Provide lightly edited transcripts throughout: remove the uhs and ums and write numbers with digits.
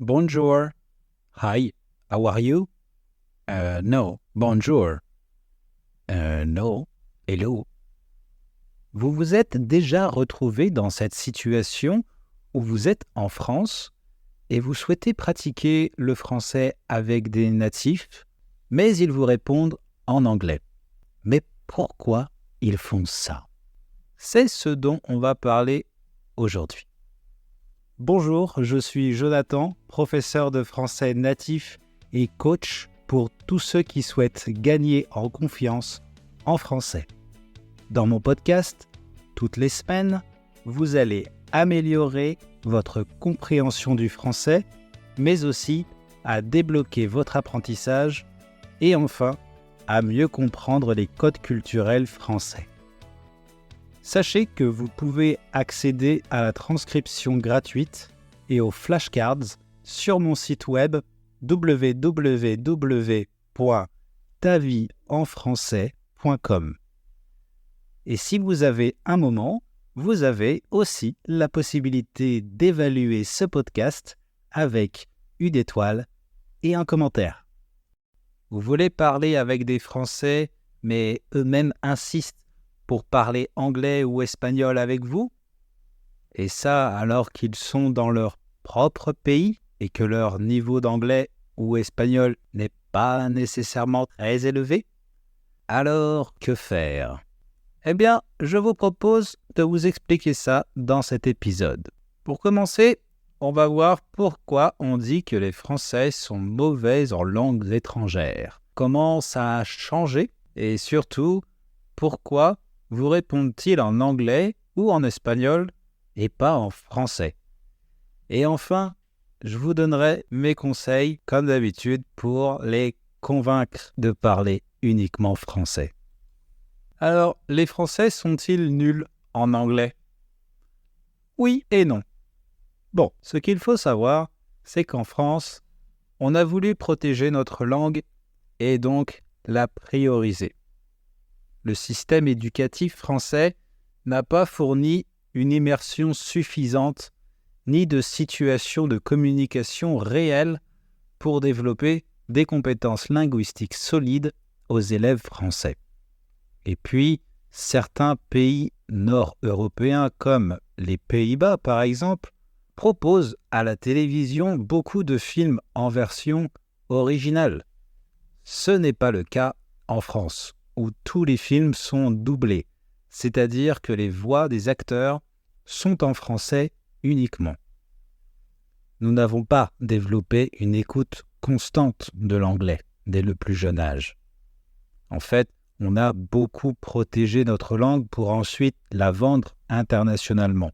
Bonjour. Hi. How are you? No. Bonjour. No. Hello. Vous vous êtes déjà retrouvé dans cette situation où vous êtes en France et vous souhaitez pratiquer le français avec des natifs, mais ils vous répondent en anglais. Mais pourquoi ils font ça? C'est ce dont on va parler aujourd'hui. Bonjour, je suis Jonathan, professeur de français natif et coach pour tous ceux qui souhaitent gagner en confiance en français. Dans mon podcast, toutes les semaines, vous allez améliorer votre compréhension du français, mais aussi à débloquer votre apprentissage et enfin à mieux comprendre les codes culturels français. Sachez que vous pouvez accéder à la transcription gratuite et aux flashcards sur mon site web www.tavieenfrançais.com. Et si vous avez un moment, vous avez aussi la possibilité d'évaluer ce podcast avec une étoile et un commentaire. Vous voulez parler avec des Français, mais eux-mêmes insistent pour parler anglais ou espagnol avec vous? Et ça alors qu'ils sont dans leur propre pays et que leur niveau d'anglais ou espagnol n'est pas nécessairement très élevé? Alors, que faire? Eh bien, je vous propose de vous expliquer ça dans cet épisode. Pour commencer, on va voir pourquoi on dit que les Français sont mauvais en langues étrangères. Comment ça a changé et surtout, pourquoi vous répondent-ils en anglais ou en espagnol et pas en français? Et enfin, je vous donnerai mes conseils, comme d'habitude, pour les convaincre de parler uniquement français. Alors, les Français sont-ils nuls en anglais? Oui et non. Bon, ce qu'il faut savoir, c'est qu'en France, on a voulu protéger notre langue et donc la prioriser. Le système éducatif français n'a pas fourni une immersion suffisante ni de situation de communication réelle pour développer des compétences linguistiques solides aux élèves français. Et puis, certains pays nord-européens comme les Pays-Bas par exemple, proposent à la télévision beaucoup de films en version originale. Ce n'est pas le cas en France, où tous les films sont doublés, c'est-à-dire que les voix des acteurs sont en français uniquement. Nous n'avons pas développé une écoute constante de l'anglais dès le plus jeune âge. En fait, on a beaucoup protégé notre langue pour ensuite la vendre internationalement.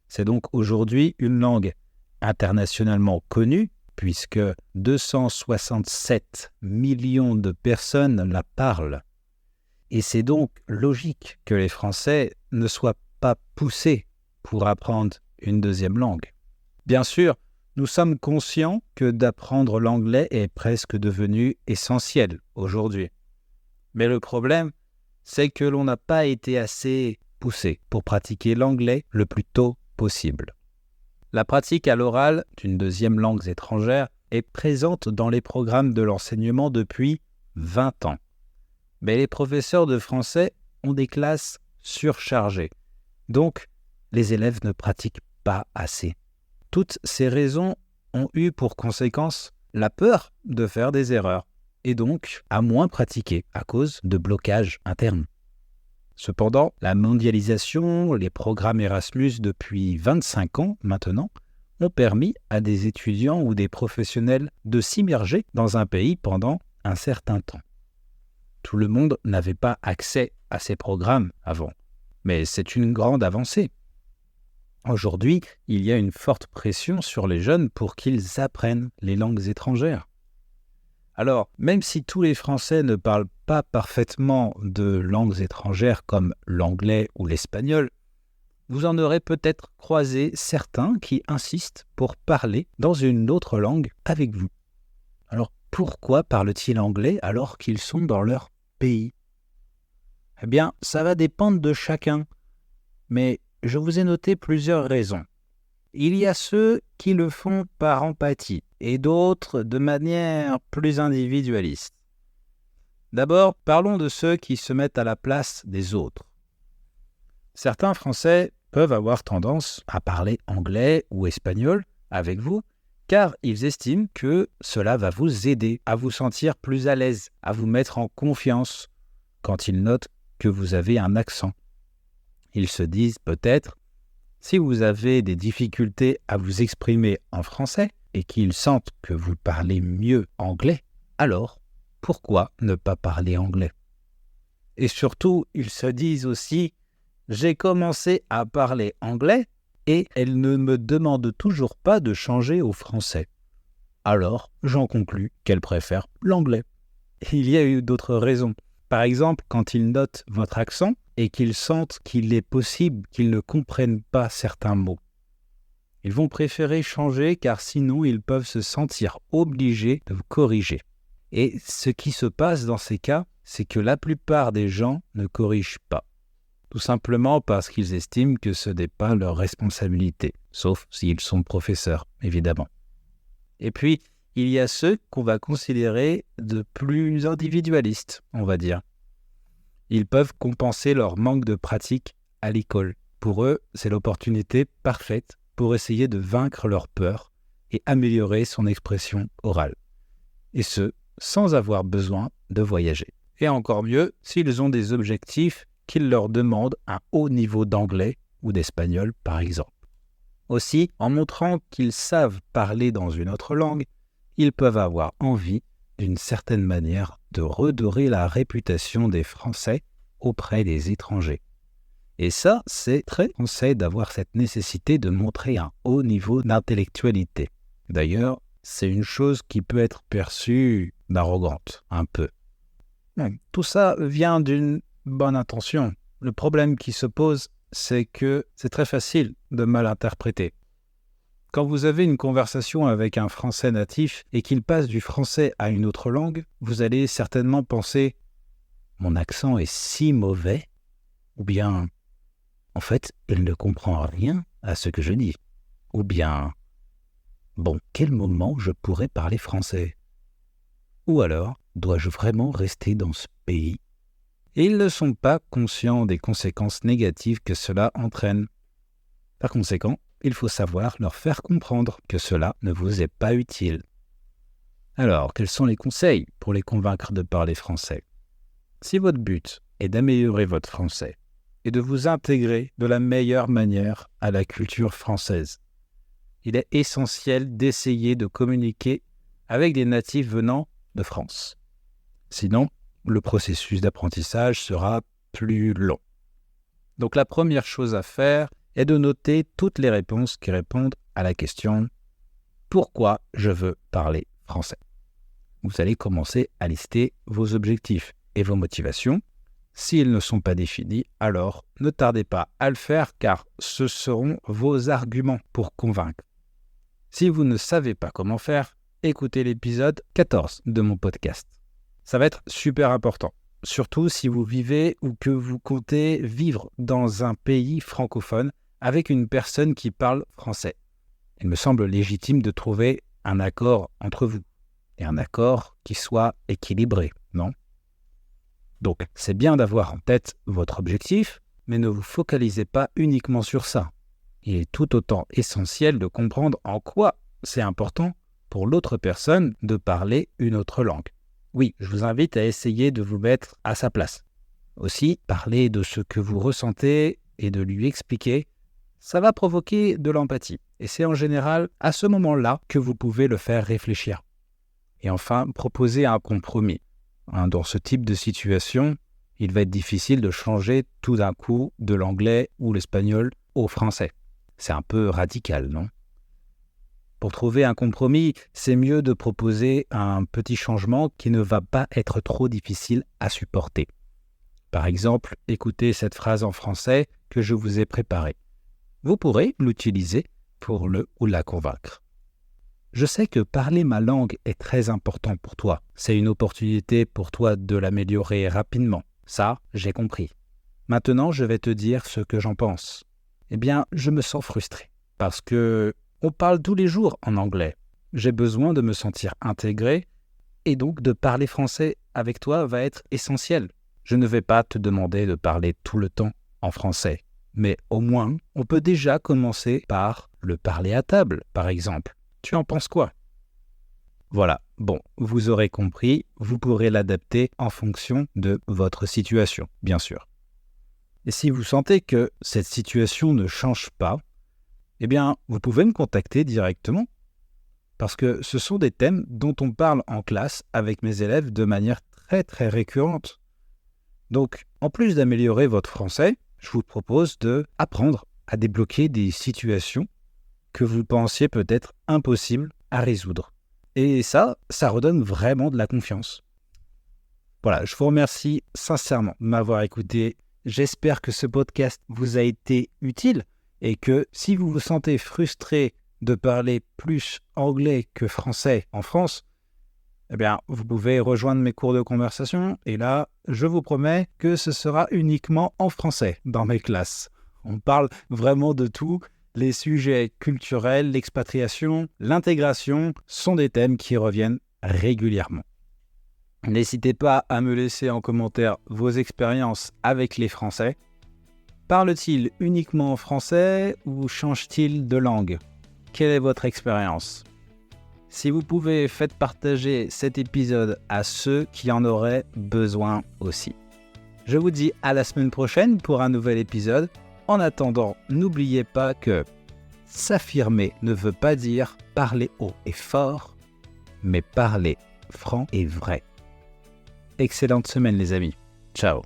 C'est donc aujourd'hui une langue internationalement connue, puisque 267 millions de personnes la parlent. Et c'est donc logique que les Français ne soient pas poussés pour apprendre une deuxième langue. Bien sûr, nous sommes conscients que d'apprendre l'anglais est presque devenu essentiel aujourd'hui. Mais le problème, c'est que l'on n'a pas été assez poussé pour pratiquer l'anglais le plus tôt possible. La pratique à l'oral d'une deuxième langue étrangère est présente dans les programmes de l'enseignement depuis 20 ans. Mais les professeurs de français ont des classes surchargées. Donc, les élèves ne pratiquent pas assez. Toutes ces raisons ont eu pour conséquence la peur de faire des erreurs et donc à moins pratiquer à cause de blocages internes. Cependant, la mondialisation, les programmes Erasmus depuis 25 ans maintenant, ont permis à des étudiants ou des professionnels de s'immerger dans un pays pendant un certain temps. Tout le monde n'avait pas accès à ces programmes avant, mais c'est une grande avancée. Aujourd'hui, il y a une forte pression sur les jeunes pour qu'ils apprennent les langues étrangères. Alors, même si tous les Français ne parlent pas parfaitement de langues étrangères comme l'anglais ou l'espagnol, vous en aurez peut-être croisé certains qui insistent pour parler dans une autre langue avec vous. Alors, pourquoi parlent-ils anglais alors qu'ils sont dans leur pays? Eh bien, ça va dépendre de chacun, mais je vous ai noté plusieurs raisons. Il y a ceux qui le font par empathie et d'autres de manière plus individualiste. D'abord, parlons de ceux qui se mettent à la place des autres. Certains Français peuvent avoir tendance à parler anglais ou espagnol avec vous, car ils estiment que cela va vous aider à vous sentir plus à l'aise, à vous mettre en confiance quand ils notent que vous avez un accent. Ils se disent peut-être, si vous avez des difficultés à vous exprimer en français et qu'ils sentent que vous parlez mieux anglais, alors pourquoi ne pas parler anglais? Et surtout, ils se disent aussi, j'ai commencé à parler anglais et elle ne me demande toujours pas de changer au français. Alors, j'en conclus qu'elle préfère l'anglais. Il y a eu d'autres raisons. Par exemple, quand ils notent votre accent et qu'ils sentent qu'il est possible qu'ils ne comprennent pas certains mots. Ils vont préférer changer car sinon ils peuvent se sentir obligés de vous corriger. Et ce qui se passe dans ces cas, c'est que la plupart des gens ne corrigent pas. Tout simplement parce qu'ils estiment que ce n'est pas leur responsabilité, sauf s'ils sont professeurs, évidemment. Et puis, il y a ceux qu'on va considérer de plus individualistes, on va dire. Ils peuvent compenser leur manque de pratique à l'école. Pour eux, c'est l'opportunité parfaite pour essayer de vaincre leur peur et améliorer son expression orale. Et ce, sans avoir besoin de voyager. Et encore mieux, s'ils ont des objectifs qu'ils leur demandent un haut niveau d'anglais ou d'espagnol, par exemple. Aussi, en montrant qu'ils savent parler dans une autre langue, ils peuvent avoir envie, d'une certaine manière, de redorer la réputation des Français auprès des étrangers. Et ça, c'est très français d'avoir cette nécessité de montrer un haut niveau d'intellectualité. D'ailleurs, c'est une chose qui peut être perçue d'arrogante, un peu. Tout ça vient d'une bonne intention. Le problème qui se pose, c'est que c'est très facile de mal interpréter. Quand vous avez une conversation avec un Français natif et qu'il passe du français à une autre langue, vous allez certainement penser « Mon accent est si mauvais » ou bien « En fait, il ne comprend rien à ce que je dis » ou bien « Bon, quel moment je pourrais parler français ?» Ou alors « Dois-je vraiment rester dans ce pays ?» Et ils ne sont pas conscients des conséquences négatives que cela entraîne. Par conséquent, il faut savoir leur faire comprendre que cela ne vous est pas utile. Alors, quels sont les conseils pour les convaincre de parler français? Si votre but est d'améliorer votre français et de vous intégrer de la meilleure manière à la culture française, il est essentiel d'essayer de communiquer avec des natifs venant de France. Sinon, le processus d'apprentissage sera plus long. Donc la première chose à faire est de noter toutes les réponses qui répondent à la question « Pourquoi je veux parler français ?» Vous allez commencer à lister vos objectifs et vos motivations. S'ils ne sont pas définis, alors ne tardez pas à le faire car ce seront vos arguments pour convaincre. Si vous ne savez pas comment faire, écoutez l'épisode 14 de mon podcast. Ça va être super important, surtout si vous vivez ou que vous comptez vivre dans un pays francophone avec une personne qui parle français. Il me semble légitime de trouver un accord entre vous, et un accord qui soit équilibré, non? Donc, c'est bien d'avoir en tête votre objectif, mais ne vous focalisez pas uniquement sur ça. Il est tout autant essentiel de comprendre en quoi c'est important pour l'autre personne de parler une autre langue. Oui, je vous invite à essayer de vous mettre à sa place. Aussi, parler de ce que vous ressentez et de lui expliquer, ça va provoquer de l'empathie. Et c'est en général à ce moment-là que vous pouvez le faire réfléchir. Et enfin, proposer un compromis. Dans ce type de situation, il va être difficile de changer tout d'un coup de l'anglais ou l'espagnol au français. C'est un peu radical, non? Pour trouver un compromis, c'est mieux de proposer un petit changement qui ne va pas être trop difficile à supporter. Par exemple, écoutez cette phrase en français que je vous ai préparée. Vous pourrez l'utiliser pour le ou la convaincre. Je sais que parler ma langue est très important pour toi. C'est une opportunité pour toi de l'améliorer rapidement. Ça, j'ai compris. Maintenant, je vais te dire ce que j'en pense. Eh bien, je me sens frustré. parce que on parle tous les jours en anglais. J'ai besoin de me sentir intégré et donc de parler français avec toi va être essentiel. Je ne vais pas te demander de parler tout le temps en français, mais au moins, on peut déjà commencer par le parler à table, par exemple. Tu en penses quoi ? Voilà, bon, vous aurez compris, vous pourrez l'adapter en fonction de votre situation, bien sûr. Et si vous sentez que cette situation ne change pas, eh bien, vous pouvez me contacter directement, parce que ce sont des thèmes dont on parle en classe avec mes élèves de manière très très récurrente. Donc, en plus d'améliorer votre français, je vous propose d'apprendre à débloquer des situations que vous pensiez peut-être impossibles à résoudre. Et ça redonne vraiment de la confiance. Voilà, je vous remercie sincèrement de m'avoir écouté. J'espère que ce podcast vous a été utile et que si vous vous sentez frustré de parler plus anglais que français en France, eh bien, vous pouvez rejoindre mes cours de conversation et là, je vous promets que ce sera uniquement en français dans mes classes. On parle vraiment de tout. Les sujets culturels, l'expatriation, l'intégration sont des thèmes qui reviennent régulièrement. N'hésitez pas à me laisser en commentaire vos expériences avec les Français. Parle-t-il uniquement en français ou change-t-il de langue ? Quelle est votre expérience ? Si vous pouvez, faites partager cet épisode à ceux qui en auraient besoin aussi. Je vous dis à la semaine prochaine pour un nouvel épisode. En attendant, n'oubliez pas que s'affirmer ne veut pas dire parler haut et fort, mais parler franc et vrai. Excellente semaine les amis. Ciao.